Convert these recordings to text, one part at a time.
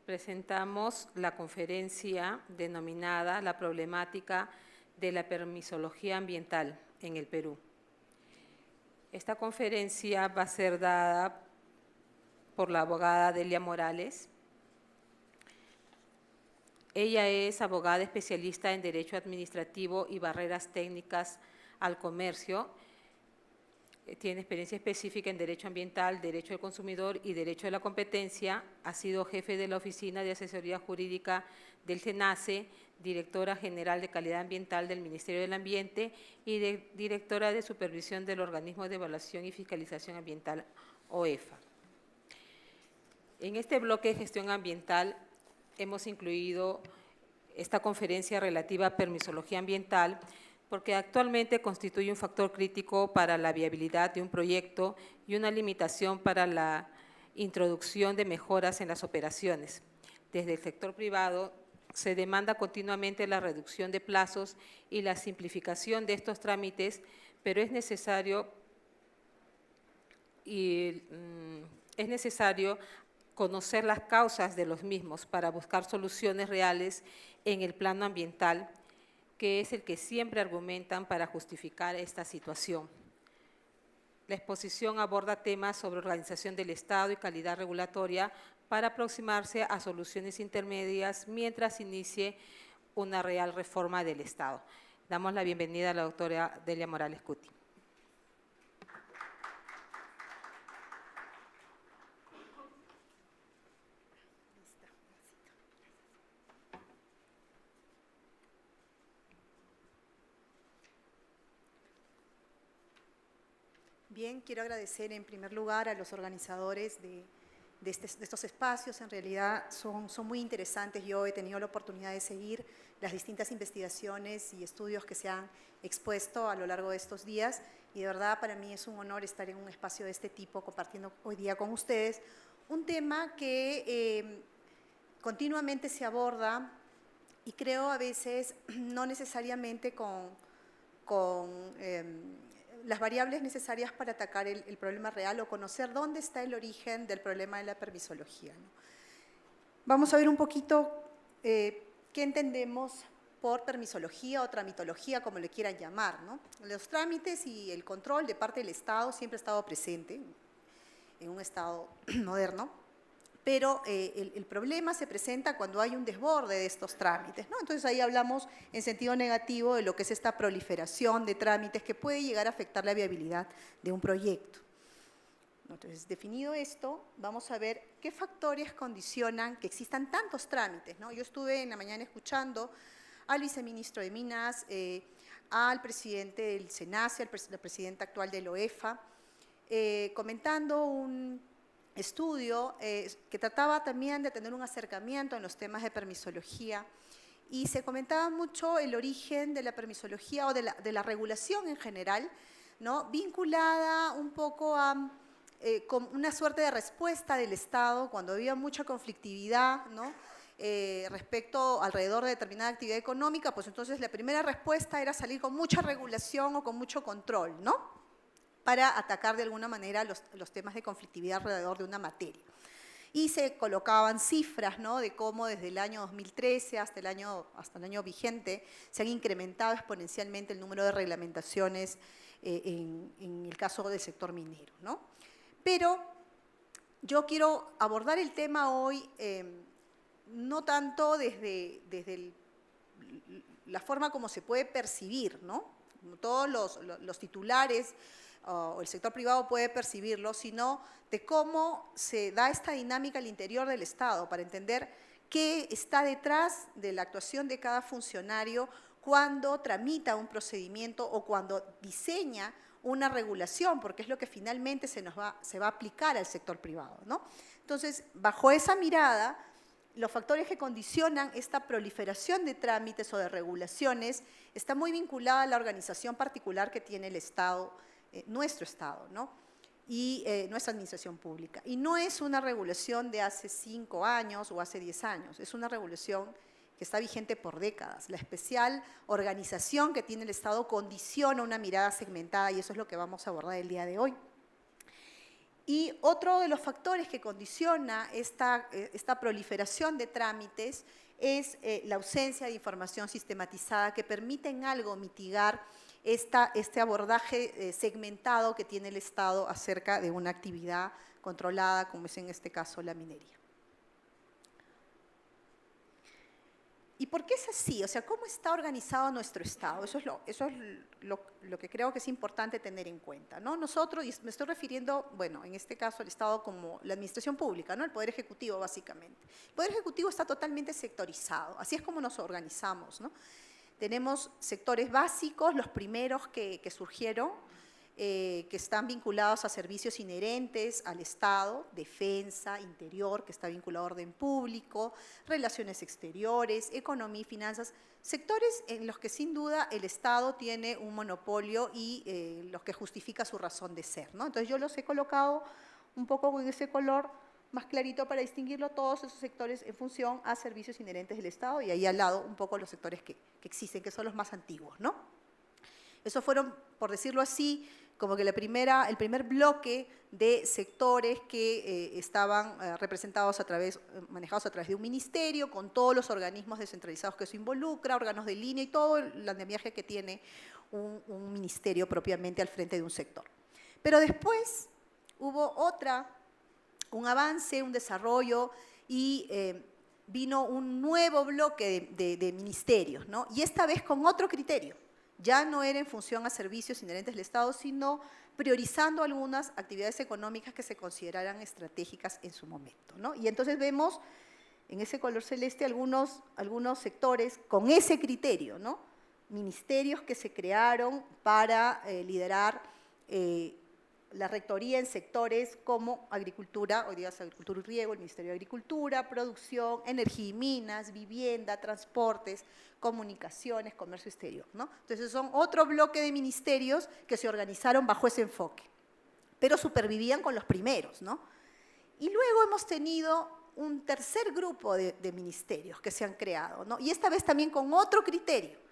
presentamos la conferencia denominada La problemática de la permisología ambiental en el Perú. Esta conferencia va a ser dada por la abogada Delia Morales. Ella es abogada especialista en Derecho Administrativo y Barreras Técnicas al Comercio. Tiene experiencia específica en Derecho Ambiental, Derecho del Consumidor y Derecho de la Competencia. Ha sido jefe de la Oficina de Asesoría Jurídica del SENACE, directora general de Calidad Ambiental del Ministerio del Ambiente y directora de Supervisión del Organismo de Evaluación y Fiscalización Ambiental, OEFA. En este bloque de gestión ambiental hemos incluido esta conferencia relativa a permisología ambiental, porque actualmente constituye un factor crítico para la viabilidad de un proyecto y una limitación para la introducción de mejoras en las operaciones. Desde el sector privado se demanda continuamente la reducción de plazos y la simplificación de estos trámites, pero es necesario conocer las causas de los mismos para buscar soluciones reales en el plano ambiental, que es el que siempre argumentan para justificar esta situación. La exposición aborda temas sobre organización del Estado y calidad regulatoria para aproximarse a soluciones intermedias mientras inicie una real reforma del Estado. Damos la bienvenida a la doctora Delia Morales Cuti. Bien, quiero agradecer en primer lugar a los organizadores de estos espacios. En realidad son muy interesantes. Yo he tenido la oportunidad de seguir las distintas investigaciones y estudios que se han expuesto a lo largo de estos días y de verdad para mí es un honor estar en un espacio de este tipo compartiendo hoy día con ustedes un tema que continuamente se aborda y creo a veces no necesariamente con las variables necesarias para atacar el problema real o conocer dónde está el origen del problema de la permisología, ¿no? Vamos a ver un poquito qué entendemos por permisología o tramitología, como le quieran llamar, ¿no? Los trámites y el control de parte del Estado siempre ha estado presente en un Estado moderno, pero el problema se presenta cuando hay un desborde de estos trámites, ¿no? Entonces ahí hablamos en sentido negativo de lo que es esta proliferación de trámites que puede llegar a afectar la viabilidad de un proyecto. Entonces, definido esto, vamos a ver qué factores condicionan que existan tantos trámites, ¿no? Yo estuve en la mañana escuchando al viceministro de Minas, al presidente del SENACE, la presidenta actual del OEFA, comentando un estudio que trataba también de tener un acercamiento en los temas de permisología y se comentaba mucho el origen de la permisología o de la regulación en general, ¿no? Vinculada un poco a con una suerte de respuesta del Estado cuando había mucha conflictividad, ¿no? Respecto alrededor de determinada actividad económica, pues entonces la primera respuesta era salir con mucha regulación o con mucho control, ¿no? Para atacar de alguna manera los temas de conflictividad alrededor de una materia. Y se colocaban cifras, ¿no? De cómo desde el año 2013 hasta el año vigente se han incrementado exponencialmente el número de reglamentaciones en el caso del sector minero, ¿no? Pero yo quiero abordar el tema hoy no tanto desde la forma como se puede percibir, ¿no? Todos los titulares o el sector privado puede percibirlo, sino de cómo se da esta dinámica al interior del Estado para entender qué está detrás de la actuación de cada funcionario cuando tramita un procedimiento o cuando diseña una regulación, porque es lo que finalmente se va a aplicar al sector privado, ¿no? Entonces, bajo esa mirada, los factores que condicionan esta proliferación de trámites o de regulaciones está muy vinculada a la organización particular que tiene el Estado, nuestro Estado, ¿no? Y nuestra administración pública. Y no es una regulación de hace 5 años o hace 10 años, es una regulación que está vigente por décadas. La especial organización que tiene el Estado condiciona una mirada segmentada y eso es lo que vamos a abordar el día de hoy. Y otro de los factores que condiciona esta proliferación de trámites es la ausencia de información sistematizada que permite en algo mitigar este abordaje segmentado que tiene el Estado acerca de una actividad controlada, como es en este caso la minería. ¿Y por qué es así? O sea, ¿cómo está organizado nuestro Estado? Eso es lo que creo que es importante tener en cuenta, ¿no? Nosotros, y me estoy refiriendo, bueno, en este caso al Estado como la administración pública, ¿no? El Poder Ejecutivo, básicamente. El Poder Ejecutivo está totalmente sectorizado, así es como nos organizamos, ¿no? Tenemos sectores básicos, los primeros que surgieron, que están vinculados a servicios inherentes al Estado, defensa, interior, que está vinculado a orden público, relaciones exteriores, economía y finanzas, sectores en los que sin duda el Estado tiene un monopolio y los que justifica su razón de ser, ¿no? Entonces yo los he colocado un poco con ese color más clarito para distinguirlo todos esos sectores en función a servicios inherentes del Estado y ahí al lado un poco los sectores que existen, que son los más antiguos, ¿no? Esos fueron, por decirlo así, como que el primer bloque de sectores que estaban manejados a través de un ministerio, con todos los organismos descentralizados que eso involucra, órganos de línea y todo el andamiaje que tiene un ministerio propiamente al frente de un sector. Pero después hubo un avance, un desarrollo y vino un nuevo bloque de ministerios, ¿no? Y esta vez con otro criterio. Ya no era en función a servicios inherentes del Estado, sino priorizando algunas actividades económicas que se consideraran estratégicas en su momento, ¿no? Y entonces vemos en ese color celeste algunos sectores con ese criterio, ¿no? Ministerios que se crearon para liderar la rectoría en sectores como agricultura, hoy día es agricultura y riego, el Ministerio de Agricultura, producción, energía y minas, vivienda, transportes, comunicaciones, comercio exterior, ¿no? Entonces son otro bloque de ministerios que se organizaron bajo ese enfoque, pero supervivían con los primeros, ¿no? Y luego hemos tenido un tercer grupo de ministerios que se han creado, ¿no? Y esta vez también con otro criterio,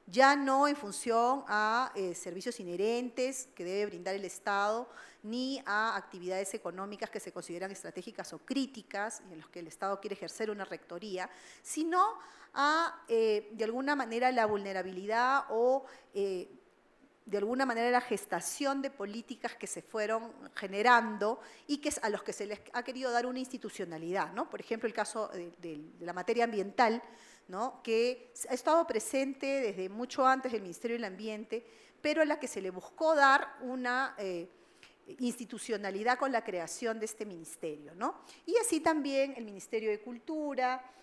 ya no en función a servicios inherentes que debe brindar el Estado, ni a actividades económicas que se consideran estratégicas o críticas y en las que el Estado quiere ejercer una rectoría, sino a, de alguna manera, la vulnerabilidad o, de alguna manera, la gestación de políticas que se fueron generando y a los que se les ha querido dar una institucionalidad, ¿no? Por ejemplo, el caso de la materia ambiental, ¿no? Que ha estado presente desde mucho antes del Ministerio del Ambiente, pero a la que se le buscó dar una institucionalidad con la creación de este ministerio, ¿no? Y así también el Ministerio de Cultura,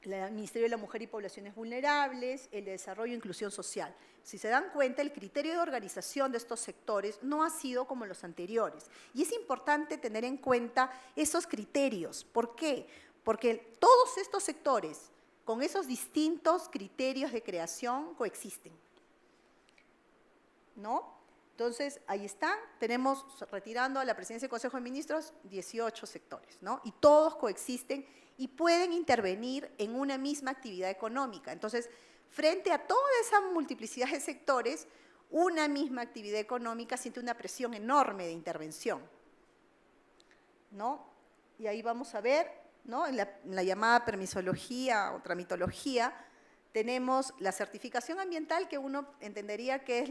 el Ministerio de la Mujer y Poblaciones Vulnerables, el de Desarrollo e Inclusión Social. Si se dan cuenta, el criterio de organización de estos sectores no ha sido como los anteriores. Y es importante tener en cuenta esos criterios. ¿Por qué? Porque todos estos sectores, con esos distintos criterios de creación, coexisten, ¿no? Entonces, ahí están, tenemos, retirando a la presidencia del Consejo de Ministros, 18 sectores, ¿no? Y todos coexisten y pueden intervenir en una misma actividad económica. Entonces, frente a toda esa multiplicidad de sectores, una misma actividad económica siente una presión enorme de intervención, ¿no? Y ahí vamos a ver, ¿no? En la llamada permisología o tramitología, tenemos la certificación ambiental, que uno entendería que es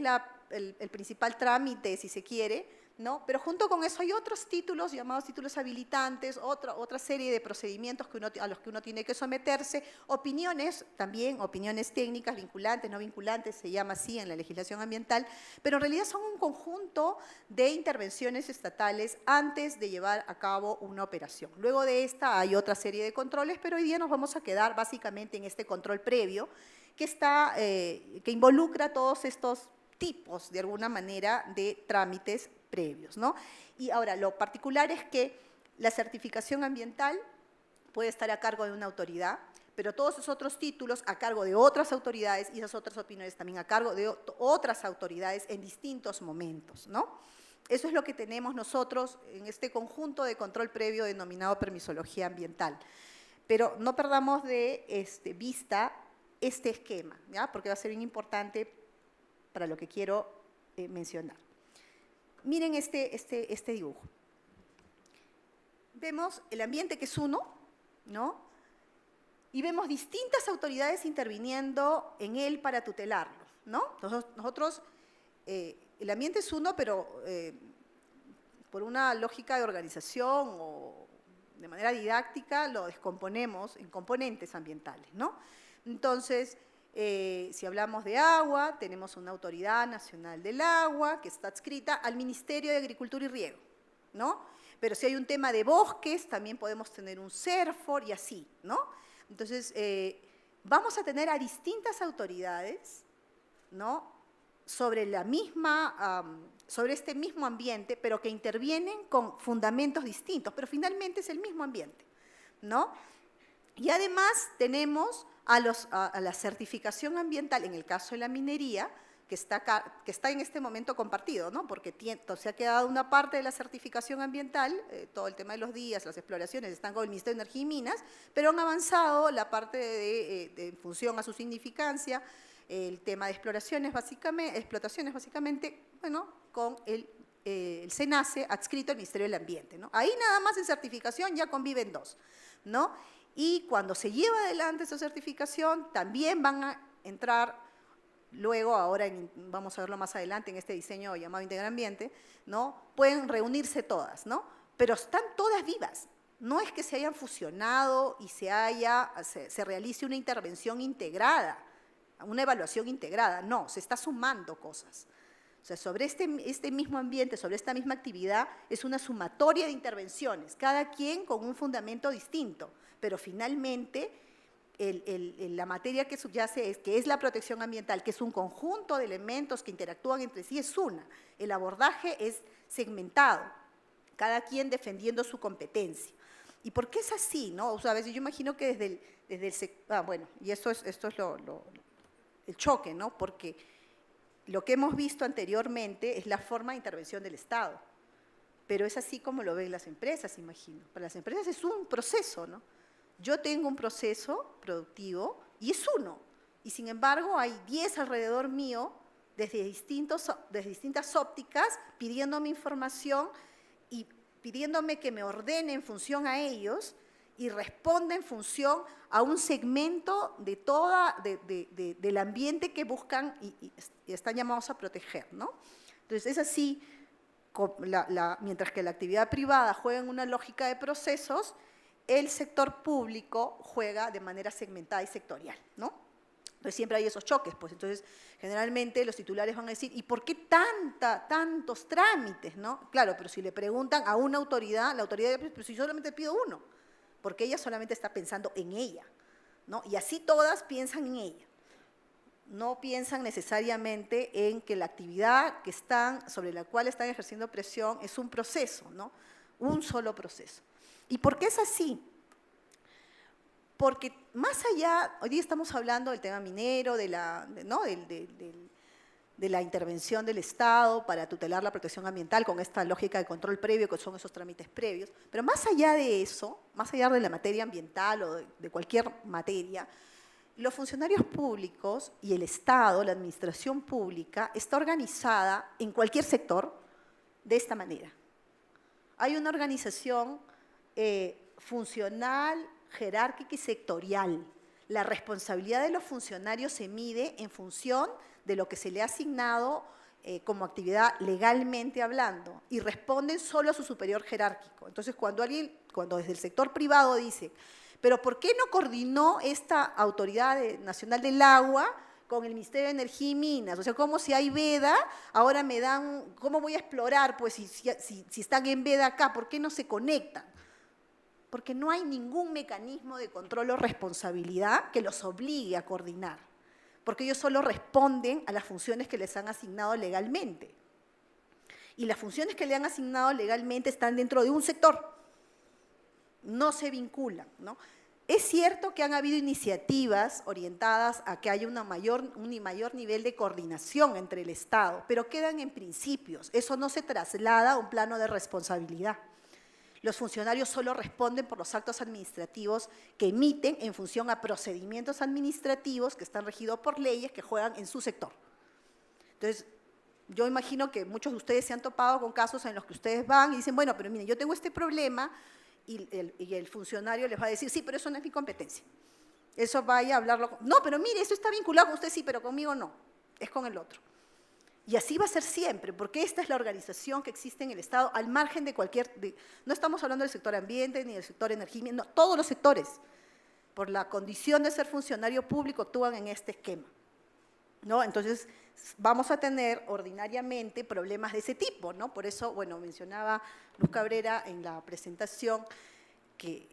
el principal trámite, si se quiere, ¿no? Pero junto con eso hay otros títulos, llamados títulos habilitantes, otra serie de procedimientos a los que uno tiene que someterse, opiniones también, opiniones técnicas, vinculantes, no vinculantes, se llama así en la legislación ambiental, pero en realidad son un conjunto de intervenciones estatales antes de llevar a cabo una operación. Luego de esta hay otra serie de controles, pero hoy día nos vamos a quedar básicamente en este control previo que involucra todos estos tipos, de alguna manera, de trámites previos, ¿no? Y ahora, lo particular es que la certificación ambiental puede estar a cargo de una autoridad, pero todos esos otros títulos a cargo de otras autoridades y esas otras opiniones también a cargo de otras autoridades en distintos momentos, ¿no? Eso es lo que tenemos nosotros en este conjunto de control previo denominado permisología ambiental. Pero no perdamos de vista este esquema, ¿ya? Porque va a ser bien importante para lo que quiero mencionar. Miren este dibujo. vemos el ambiente que es uno, ¿no? Y vemos distintas autoridades interviniendo en él para tutelarlo, ¿no? Nosotros el ambiente es uno, pero por una lógica de organización o de manera didáctica lo descomponemos en componentes ambientales, ¿no? Entonces, si hablamos de agua, tenemos una Autoridad Nacional del Agua que está adscrita al Ministerio de Agricultura y Riego, ¿no? Pero si hay un tema de bosques, también podemos tener un CERFOR y así, ¿no? Entonces, vamos a tener a distintas autoridades, ¿no?, sobre este mismo ambiente, pero que intervienen con fundamentos distintos, pero finalmente es el mismo ambiente, ¿no? Y además tenemos a la certificación ambiental, en el caso de la minería, que está en este momento compartido, ¿no? Porque se ha quedado una parte de la certificación ambiental, todo el tema de los días, las exploraciones, están con el Ministerio de Energía y Minas, pero han avanzado la parte de función a su significancia, el tema de explotaciones básicamente, bueno, con el SENACE adscrito al Ministerio del Ambiente, ¿no? Ahí nada más en certificación ya conviven dos, ¿no? Y cuando se lleva adelante esa certificación, también van a entrar luego, ahora vamos a verlo más adelante en este diseño llamado Interambiente, ¿no? Pueden reunirse todas, ¿no? Pero están todas vivas. No es que se hayan fusionado y se realice una intervención integrada, una evaluación integrada, no, se está sumando cosas. O sea, sobre este mismo ambiente, sobre esta misma actividad, es una sumatoria de intervenciones, cada quien con un fundamento distinto, pero finalmente la materia que subyace que es la protección ambiental, que es un conjunto de elementos que interactúan entre sí, es una. El abordaje es segmentado, cada quien defendiendo su competencia. ¿Y por qué es así, no? O sea, a veces yo imagino que desde el sector, bueno, y esto es el choque, ¿no? Porque lo que hemos visto anteriormente es la forma de intervención del Estado, pero es así como lo ven las empresas, imagino. Para las empresas es un proceso, ¿no? Yo tengo un proceso productivo y es uno, y sin embargo hay 10 alrededor mío desde distintas ópticas pidiéndome información y pidiéndome que me ordene en función a ellos y responda en función a un segmento del ambiente que buscan y están llamados a proteger, ¿no? Entonces es así, mientras que la actividad privada juega en una lógica de procesos, el sector público juega de manera segmentada y sectorial, ¿no? Entonces siempre hay esos choques, pues entonces generalmente los titulares van a decir, ¿y por qué tantos trámites, no? Claro, pero si le preguntan a una autoridad, la autoridad dice, pero si yo solamente pido uno, porque ella solamente está pensando en ella, ¿no? Y así todas piensan en ella. No piensan necesariamente en que la actividad sobre la cual están ejerciendo presión es un proceso, ¿no? Un solo proceso. ¿Y por qué es así? Porque más allá, hoy día estamos hablando del tema minero, de la intervención del Estado para tutelar la protección ambiental con esta lógica de control previo, que son esos trámites previos, pero más allá de eso, más allá de la materia ambiental o de cualquier materia, los funcionarios públicos y el Estado, la administración pública, está organizada en cualquier sector de esta manera. Hay una organización funcional, jerárquica y sectorial. La responsabilidad de los funcionarios se mide en función de lo que se le ha asignado como actividad legalmente hablando y responden solo a su superior jerárquico. Entonces, cuando desde el sector privado dice, pero ¿por qué no coordinó esta Autoridad Nacional del Agua con el Ministerio de Energía y Minas? O sea, como si hay veda, ahora me dan, ¿cómo voy a explorar? Pues si están en veda acá, ¿por qué no se conectan? Porque no hay ningún mecanismo de control o responsabilidad que los obligue a coordinar, porque ellos solo responden a las funciones que les han asignado legalmente. Y las funciones que le han asignado legalmente están dentro de un sector, no se vinculan, ¿no? Es cierto que han habido iniciativas orientadas a que haya un mayor nivel de coordinación entre el Estado, pero quedan en principios, eso no se traslada a un plano de responsabilidad. Los funcionarios solo responden por los actos administrativos que emiten en función a procedimientos administrativos que están regidos por leyes que juegan en su sector. Entonces, yo imagino que muchos de ustedes se han topado con casos en los que ustedes van y dicen, bueno, pero miren, yo tengo este problema y el funcionario les va a decir, sí, pero eso no es mi competencia. Eso vaya a hablarlo. No, pero mire, eso está vinculado con usted, sí, pero conmigo no, es con el otro. Y así va a ser siempre, porque esta es la organización que existe en el Estado, al margen de no estamos hablando del sector ambiente ni del sector energía, no, todos los sectores, por la condición de ser funcionario público, actúan en este esquema, ¿no? Entonces, vamos a tener ordinariamente problemas de ese tipo, ¿no? Por eso, bueno, mencionaba Luz Cabrera en la presentación que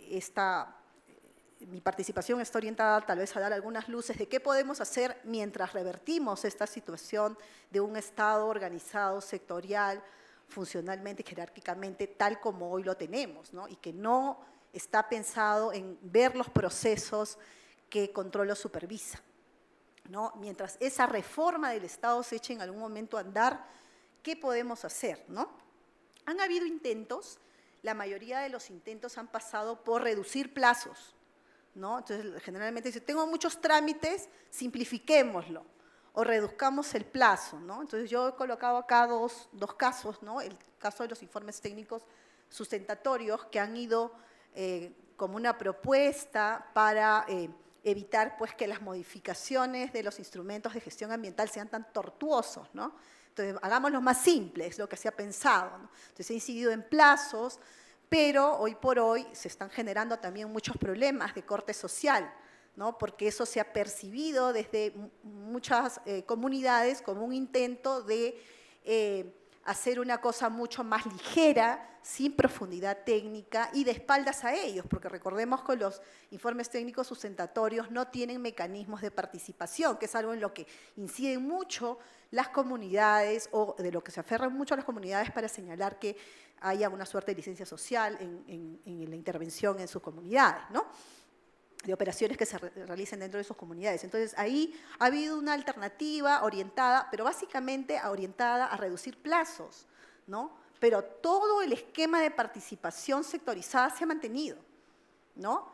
mi participación está orientada tal vez a dar algunas luces de qué podemos hacer mientras revertimos esta situación de un Estado organizado, sectorial, funcionalmente, jerárquicamente, tal como hoy lo tenemos, ¿no? Y que no está pensado en ver los procesos que controla o supervisa, ¿no? Mientras esa reforma del Estado se eche en algún momento a andar, ¿qué podemos hacer, no? Han habido intentos, la mayoría de los intentos han pasado por reducir plazos, ¿no? Entonces, generalmente dice, tengo muchos trámites, simplifiquémoslo o reduzcamos el plazo, ¿no? Entonces, yo he colocado acá dos casos, ¿no? El caso de los informes técnicos sustentatorios que han ido como una propuesta para evitar pues, que las modificaciones de los instrumentos de gestión ambiental sean tan tortuosos, ¿no? Entonces, hagámoslo más simple, es lo que se ha pensado, ¿no? Entonces, se ha incidido en plazos, pero hoy por hoy se están generando también muchos problemas de corte social, ¿no? Porque eso se ha percibido desde muchas comunidades como un intento de hacer una cosa mucho más ligera, sin profundidad técnica y de espaldas a ellos, porque recordemos que los informes técnicos sustentatorios no tienen mecanismos de participación, que es algo en lo que inciden mucho las comunidades o de lo que se aferran mucho las comunidades para señalar que haya una suerte de licencia social en la intervención en sus comunidades, ¿no? De operaciones que se realicen dentro de sus comunidades. Entonces, ahí ha habido una alternativa orientada, pero básicamente orientada a reducir plazos, ¿no? Pero todo el esquema de participación sectorizada se ha mantenido, ¿no?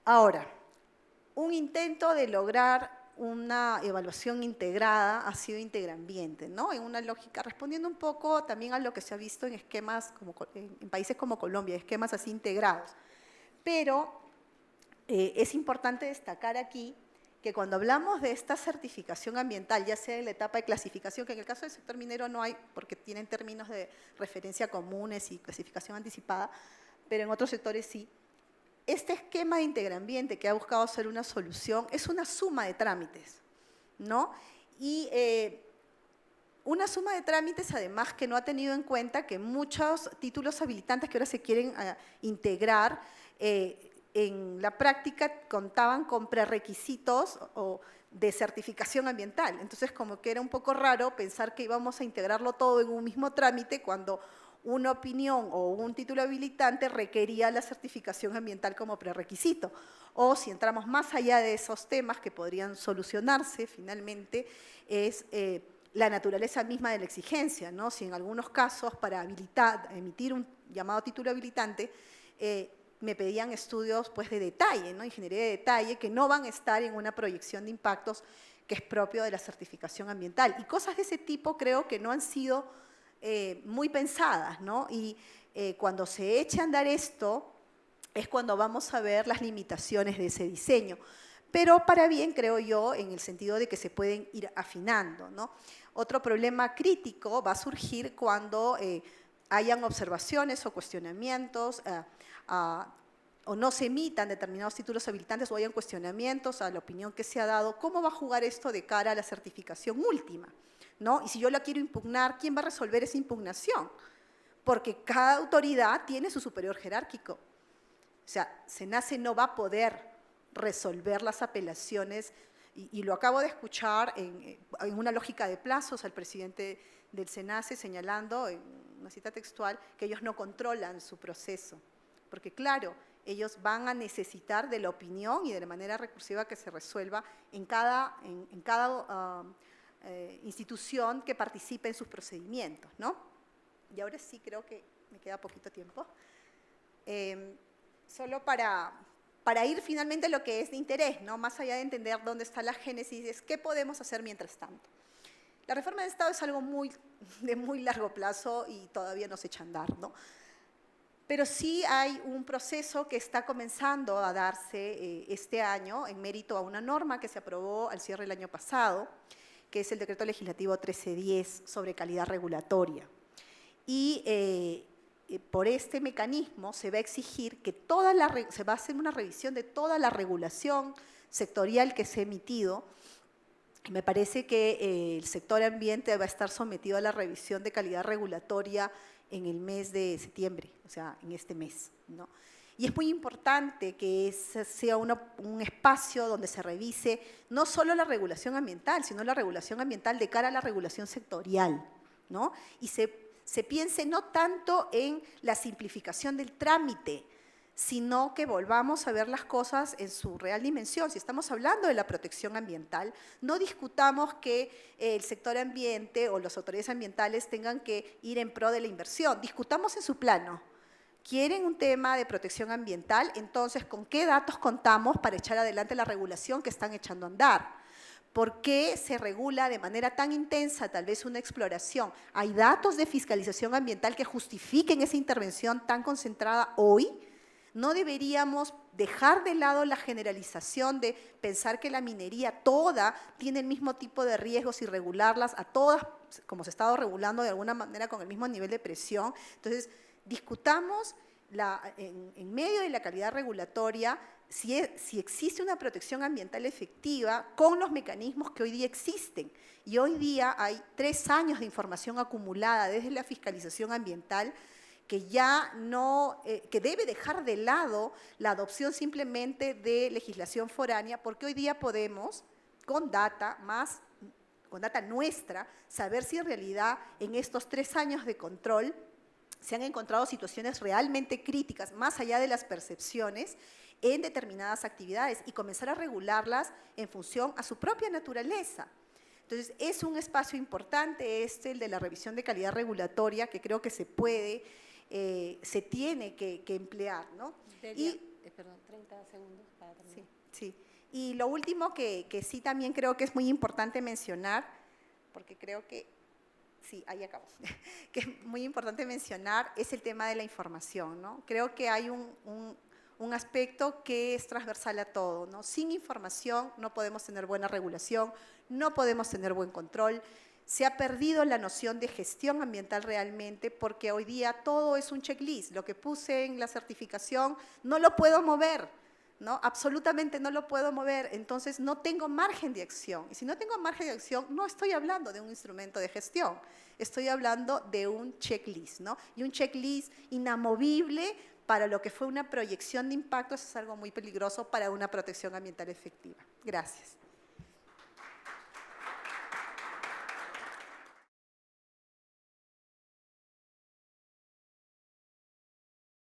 Ahora, un intento de lograr una evaluación integrada ha sido Interambiente, ¿no? En una lógica, respondiendo un poco también a lo que se ha visto en esquemas, en países como Colombia, esquemas así integrados. Pero es importante destacar aquí que cuando hablamos de esta certificación ambiental, ya sea en la etapa de clasificación, que en el caso del sector minero no hay, porque tienen términos de referencia comunes y clasificación anticipada, pero en otros sectores sí. Este esquema de Interambiente que ha buscado ser una solución es una suma de trámites, ¿no? Y una suma de trámites, además, que no ha tenido en cuenta que muchos títulos habilitantes que ahora se quieren integrar en la práctica contaban con prerequisitos de certificación ambiental. Entonces, como que era un poco raro pensar que íbamos a integrarlo todo en un mismo trámite cuando una opinión o un título habilitante requería la certificación ambiental como prerequisito. O si entramos más allá de esos temas que podrían solucionarse finalmente, es la naturaleza misma de la exigencia, ¿no? Si en algunos casos para emitir un llamado título habilitante, me pedían estudios pues, de detalle, ¿no? Ingeniería de detalle, que no van a estar en una proyección de impactos que es propio de la certificación ambiental. Y cosas de ese tipo creo que no han sido muy pensadas, ¿no? Y cuando se eche a andar esto, es cuando vamos a ver las limitaciones de ese diseño. Pero para bien, creo yo, en el sentido de que se pueden ir afinando, ¿no? Otro problema crítico va a surgir cuando hayan observaciones o cuestionamientos o no se emitan determinados títulos habilitantes o hayan cuestionamientos a la opinión que se ha dado, ¿cómo va a jugar esto de cara a la certificación última? ¿No? Y si yo la quiero impugnar, ¿quién va a resolver esa impugnación? Porque cada autoridad tiene su superior jerárquico. O sea, SENACE no va a poder resolver las apelaciones, y lo acabo de escuchar en una lógica de plazos al presidente del SENACE señalando, en una cita textual, que ellos no controlan su proceso. Porque claro, ellos van a necesitar de la opinión y de la manera recursiva que se resuelva en cada institución que participe en sus procedimientos, ¿no? Y ahora sí creo que me queda poquito tiempo. Solo para ir finalmente a lo que es de interés, ¿no? Más allá de entender dónde está la génesis, es qué podemos hacer mientras tanto. La reforma del Estado es algo de muy largo plazo y todavía no se echa a andar, ¿no? Pero sí hay un proceso que está comenzando a darse este año en mérito a una norma que se aprobó al cierre del año pasado, que es el Decreto Legislativo 1310 sobre calidad regulatoria. Y por este mecanismo se va a exigir que se va a hacer una revisión de toda la regulación sectorial que se ha emitido. Me parece que el sector ambiente va a estar sometido a la revisión de calidad regulatoria en el mes de septiembre, o sea, en este mes, ¿no? Y es muy importante que ese sea un espacio donde se revise no solo la regulación ambiental, sino la regulación ambiental de cara a la regulación sectorial, ¿no? Y se piense no tanto en la simplificación del trámite, sino que volvamos a ver las cosas en su real dimensión. Si estamos hablando de la protección ambiental, no discutamos que el sector ambiente o las autoridades ambientales tengan que ir en pro de la inversión, discutamos en su plano. ¿Quieren un tema de protección ambiental? Entonces, ¿con qué datos contamos para echar adelante la regulación que están echando a andar? ¿Por qué se regula de manera tan intensa tal vez una exploración? ¿Hay datos de fiscalización ambiental que justifiquen esa intervención tan concentrada hoy? No deberíamos dejar de lado la generalización de pensar que la minería toda tiene el mismo tipo de riesgos y regularlas a todas, como se ha estado regulando de alguna manera con el mismo nivel de presión. Entonces, discutamos en medio de la calidad regulatoria si existe una protección ambiental efectiva con los mecanismos que hoy día existen. Y hoy día hay 3 años de información acumulada desde la fiscalización ambiental que ya no, que debe dejar de lado la adopción simplemente de legislación foránea, porque hoy día podemos, con data nuestra, saber si en realidad en estos 3 años de control se han encontrado situaciones realmente críticas, más allá de las percepciones, en determinadas actividades y comenzar a regularlas en función a su propia naturaleza. Entonces, es un espacio importante el de la revisión de calidad regulatoria, que creo que se tiene que emplear, ¿no? Perdón, 30 segundos para terminar. Sí. Y lo último que sí también creo que es muy importante mencionar, porque creo que, sí, ahí acabo, que es muy importante mencionar, es el tema de la información, ¿no? Creo que hay un aspecto que es transversal a todo, ¿no? Sin información no podemos tener buena regulación, no podemos tener buen control. Se ha perdido la noción de gestión ambiental realmente porque hoy día todo es un checklist. Lo que puse en la certificación no lo puedo mover, ¿no? Absolutamente no lo puedo mover, entonces no tengo margen de acción. Y si no tengo margen de acción, no estoy hablando de un instrumento de gestión, estoy hablando de un checklist, ¿no? Y un checklist inamovible para lo que fue una proyección de impactos es algo muy peligroso para una protección ambiental efectiva. Gracias.